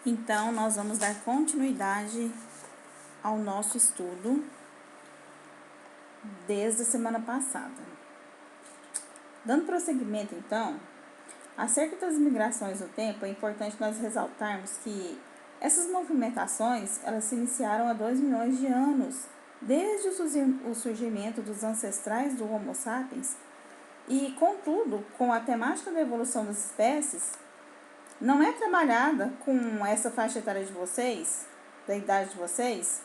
Então, nós vamos dar continuidade ao nosso estudo desde a semana passada. Dando prosseguimento, então, acerca das migrações no tempo, é importante nós ressaltarmos que essas movimentações, elas se iniciaram há 2 milhões de anos, desde o surgimento dos ancestrais do Homo sapiens, e, contudo, com a temática da evolução das espécies, não é trabalhada com essa faixa etária de vocês, da idade de vocês.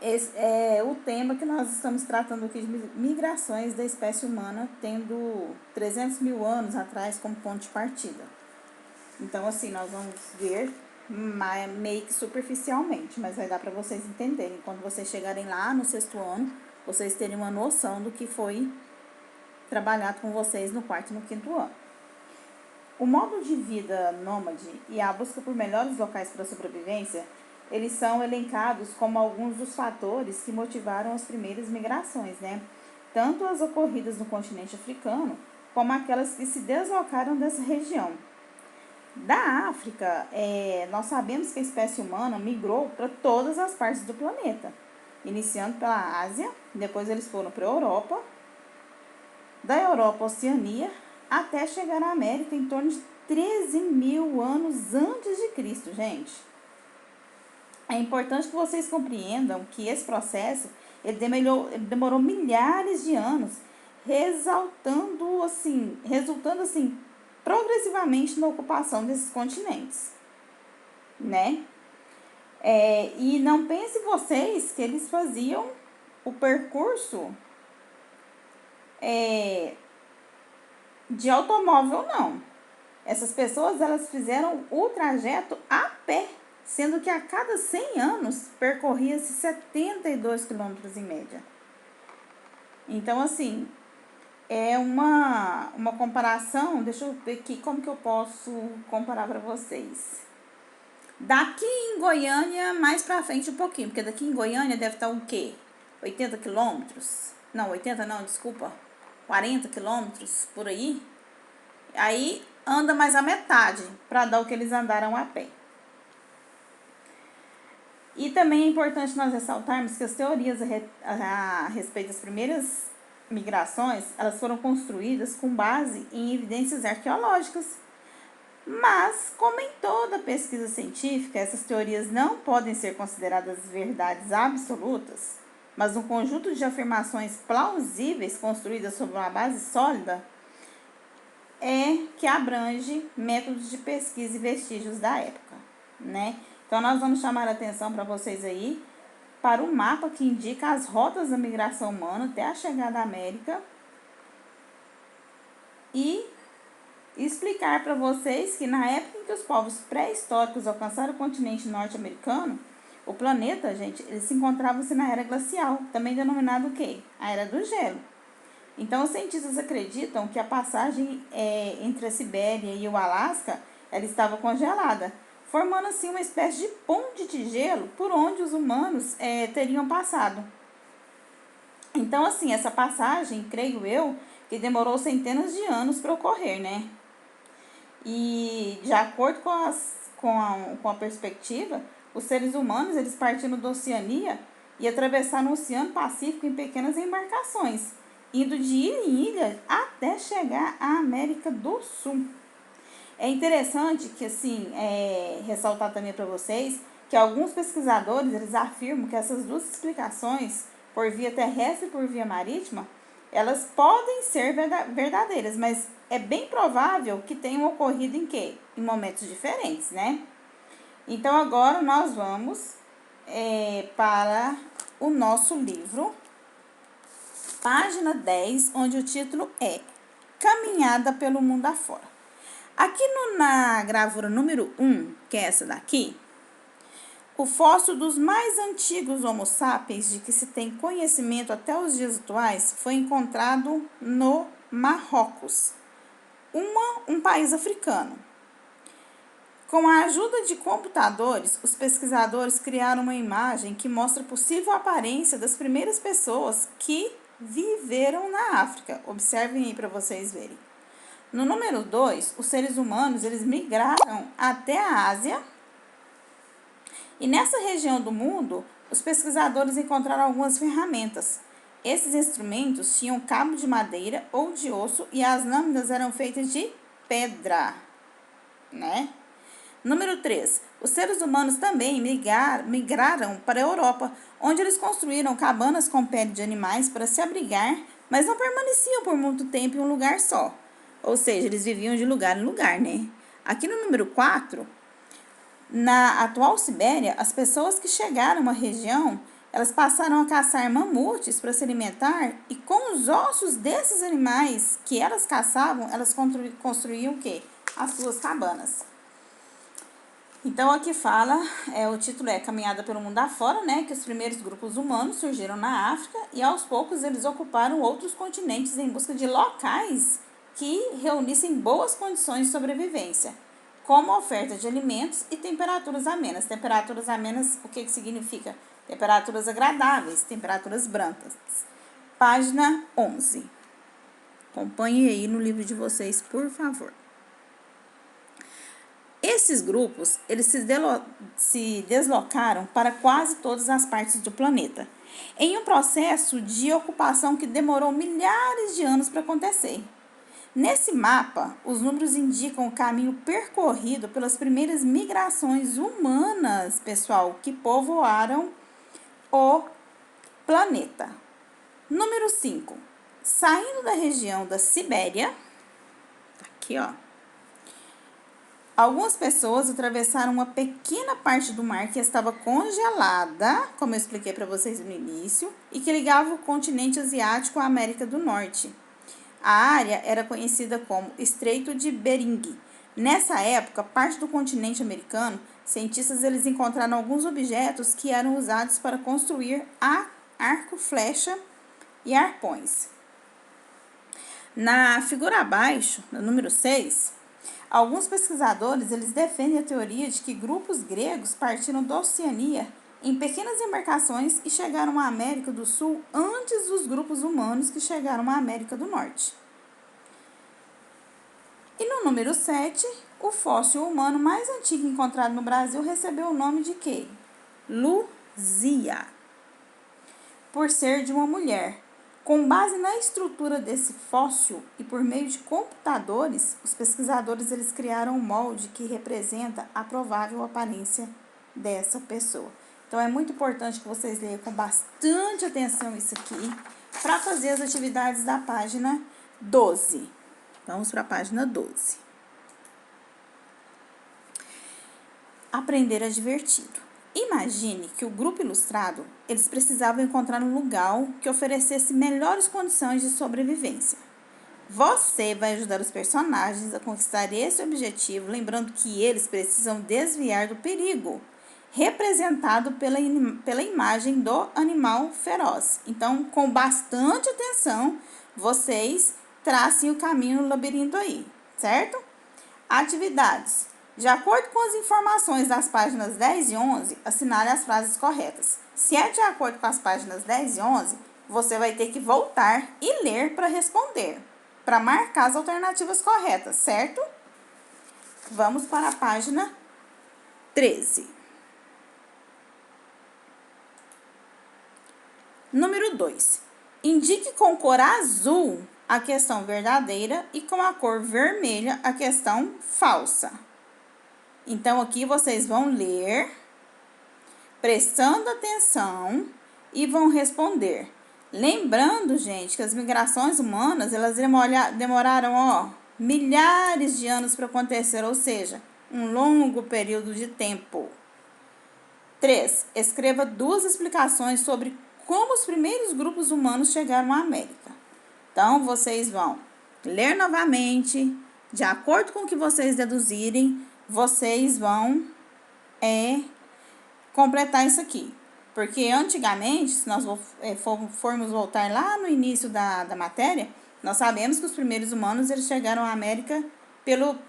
Esse é o tema que nós estamos tratando aqui de migrações da espécie humana, tendo 300 mil anos atrás como ponto de partida. Então, assim, nós vamos ver meio que superficialmente, mas vai dar para vocês entenderem. Quando vocês chegarem lá no 6º ano, vocês terem uma noção do que foi trabalhado com vocês no 4º e no 5º ano. O modo de vida nômade e a busca por melhores locais para a sobrevivência, eles são elencados como alguns dos fatores que motivaram as primeiras migrações, né? Tanto as ocorridas no continente africano, como aquelas que se deslocaram dessa região. Da África, nós sabemos que a espécie humana migrou para todas as partes do planeta, iniciando pela Ásia, depois eles foram para a Europa, da Europa à Oceania, até chegar à América em torno de 13 mil anos antes de Cristo, gente. É importante que vocês compreendam que esse processo ele demorou milhares de anos, resultando assim, progressivamente na ocupação desses continentes, né? E não pense vocês que eles faziam o percurso de automóvel, não. Essas pessoas, elas fizeram o trajeto a pé, sendo que a cada 100 anos percorria-se 72 quilômetros em média. Então, assim, é uma comparação, deixa eu ver aqui como que eu posso comparar para vocês. Daqui em Goiânia, mais pra frente um pouquinho, porque daqui em Goiânia deve estar o quê? 80 quilômetros? Não, 80 não, desculpa. 40 quilômetros, por aí. Aí anda mais a metade, para dar o que eles andaram a pé. E também é importante nós ressaltarmos que as teorias a respeito das primeiras migrações, elas foram construídas com base em evidências arqueológicas. Mas, como em toda pesquisa científica, essas teorias não podem ser consideradas verdades absolutas, mas um conjunto de afirmações plausíveis construídas sobre uma base sólida que abrange métodos de pesquisa e vestígios da época, né? Então, nós vamos chamar a atenção para vocês aí para o mapa que indica as rotas da migração humana até a chegada à América e explicar para vocês que na época em que os povos pré-históricos alcançaram o continente norte-americano, o planeta, gente, ele se encontrava-se na era glacial, também denominado o quê? A Era do Gelo. Então, os cientistas acreditam que a passagem entre a Sibéria e o Alasca, ela estava congelada, formando assim uma espécie de ponte de gelo por onde os humanos teriam passado. Então, assim, essa passagem, creio eu, que demorou centenas de anos para ocorrer, né? E, de acordo com a perspectiva, os seres humanos, eles partindo da Oceania e atravessaram o Oceano Pacífico em pequenas embarcações, indo de ilha em ilha até chegar à América do Sul. É interessante que, assim, ressaltar também para vocês que alguns pesquisadores, eles afirmam que essas duas explicações, por via terrestre e por via marítima, elas podem ser verdadeiras, mas é bem provável que tenham ocorrido em quê? Em momentos diferentes, né? Então, agora nós vamos para o nosso livro, página 10, onde o título é Caminhada pelo Mundo Afora. Aqui na gravura número 1, que é essa daqui, o fóssil dos mais antigos Homo sapiens, de que se tem conhecimento até os dias atuais, foi encontrado no Marrocos, um país africano. Com a ajuda de computadores, os pesquisadores criaram uma imagem que mostra a possível aparência das primeiras pessoas que viveram na África. Observem aí para vocês verem. No número 2, os seres humanos eles migraram até a Ásia. E nessa região do mundo, os pesquisadores encontraram algumas ferramentas. Esses instrumentos tinham cabo de madeira ou de osso e as lâminas eram feitas de pedra, né? Número 3. Os seres humanos também migraram para a Europa, onde eles construíram cabanas com pele de animais para se abrigar, mas não permaneciam por muito tempo em um lugar só. Ou seja, eles viviam de lugar em lugar, né? Aqui no número 4, na atual Sibéria, as pessoas que chegaram à região, elas passaram a caçar mamutes para se alimentar e com os ossos desses animais que elas caçavam, elas construíam o quê? As suas cabanas. Então, aqui fala, o título é Caminhada pelo Mundo Afora, né? Que os primeiros grupos humanos surgiram na África e aos poucos eles ocuparam outros continentes em busca de locais que reunissem boas condições de sobrevivência, como oferta de alimentos e temperaturas amenas. Temperaturas amenas, o que significa? Temperaturas agradáveis, temperaturas brancas. Página 11. Acompanhe aí no livro de vocês, por favor. Esses grupos, eles se deslocaram para quase todas as partes do planeta, em um processo de ocupação que demorou milhares de anos para acontecer. Nesse mapa, os números indicam o caminho percorrido pelas primeiras migrações humanas, pessoal, que povoaram o planeta. Número 5. Saindo da região da Sibéria, aqui ó, algumas pessoas atravessaram uma pequena parte do mar que estava congelada, como eu expliquei para vocês no início, e que ligava o continente asiático à América do Norte. A área era conhecida como Estreito de Bering. Nessa época, parte do continente americano, cientistas eles encontraram alguns objetos que eram usados para construir arco, flecha e arpões. Na figura abaixo, no número 6, alguns pesquisadores eles defendem a teoria de que grupos gregos partiram da Oceania em pequenas embarcações e chegaram à América do Sul antes dos grupos humanos que chegaram à América do Norte. E no número 7, o fóssil humano mais antigo encontrado no Brasil recebeu o nome de quê? Luzia, por ser de uma mulher. Com base na estrutura desse fóssil e por meio de computadores, os pesquisadores eles criaram um molde que representa a provável aparência dessa pessoa. Então, é muito importante que vocês leiam com bastante atenção isso aqui para fazer as atividades da página 12. Vamos para a página 12. Aprender a divertir. Imagine que o grupo ilustrado, eles precisavam encontrar um lugar que oferecesse melhores condições de sobrevivência. Você vai ajudar os personagens a conquistar esse objetivo, lembrando que eles precisam desviar do perigo, representado pela imagem do animal feroz. Então, com bastante atenção, vocês tracem o caminho no labirinto aí, certo? Atividades. De acordo com as informações das páginas 10 e 11, assinale as frases corretas. Se é de acordo com as páginas 10 e 11, você vai ter que voltar e ler para responder, para marcar as alternativas corretas, certo? Vamos para a página 13. Número 2. Indique com cor azul a questão verdadeira e com a cor vermelha a questão falsa. Então, aqui vocês vão ler, prestando atenção e vão responder. Lembrando, gente, que as migrações humanas, elas demoraram, milhares de anos para acontecer, ou seja, um longo período de tempo. 3. Escreva 2 explicações sobre como os primeiros grupos humanos chegaram à América. Então, vocês vão ler novamente, de acordo com o que vocês deduzirem, vocês vão completar isso aqui. Porque antigamente, se nós formos voltar lá no início da matéria, nós sabemos que os primeiros humanos eles chegaram à América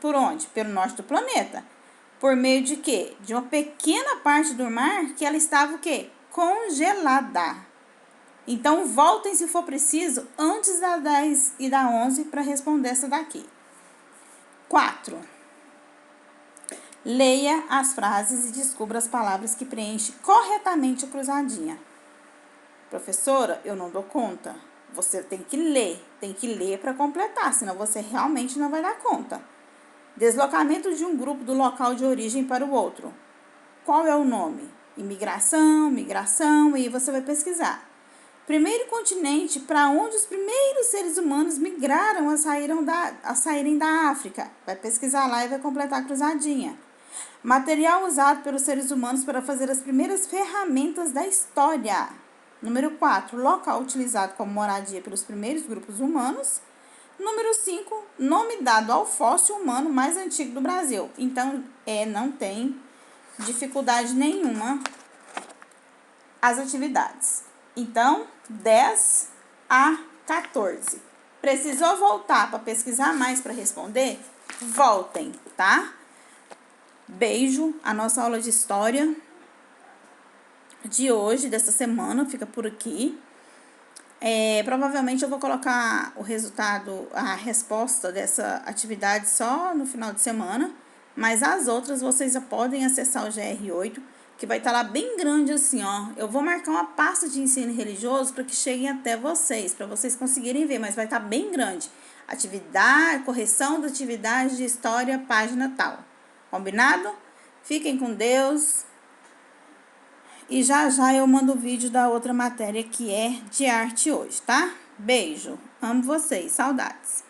por onde? Pelo norte do planeta. Por meio de quê? De uma pequena parte do mar que ela estava o quê? Congelada. Então, voltem se for preciso antes da 10 e da 11 para responder essa daqui. 4. Leia as frases e descubra as palavras que preenchem corretamente a cruzadinha. Professora, eu não dou conta. Você tem que ler para completar, senão você realmente não vai dar conta. Deslocamento de um grupo do local de origem para o outro. Qual é o nome? Imigração, migração, e você vai pesquisar. Primeiro continente para onde os primeiros seres humanos migraram a saírem da África. Vai pesquisar lá e vai completar a cruzadinha. Material usado pelos seres humanos para fazer as primeiras ferramentas da história. Número 4, local utilizado como moradia pelos primeiros grupos humanos. Número 5, nome dado ao fóssil humano mais antigo do Brasil. Então, não tem dificuldade nenhuma as atividades. Então, 10 a 14. Precisou voltar para pesquisar mais para responder? Voltem, tá? Beijo. A nossa aula de história de hoje, dessa semana, fica por aqui. Provavelmente eu vou colocar o resultado, a resposta dessa atividade só no final de semana, mas as outras vocês já podem acessar o GR8, que vai estar lá bem grande assim, ó. Eu vou marcar uma pasta de ensino religioso para que cheguem até vocês, para vocês conseguirem ver, mas vai estar bem grande. Atividade, correção da atividade de história, página tal. Combinado? Fiquem com Deus. E já eu mando o vídeo da outra matéria que é de arte hoje, tá? Beijo. Amo vocês. Saudades.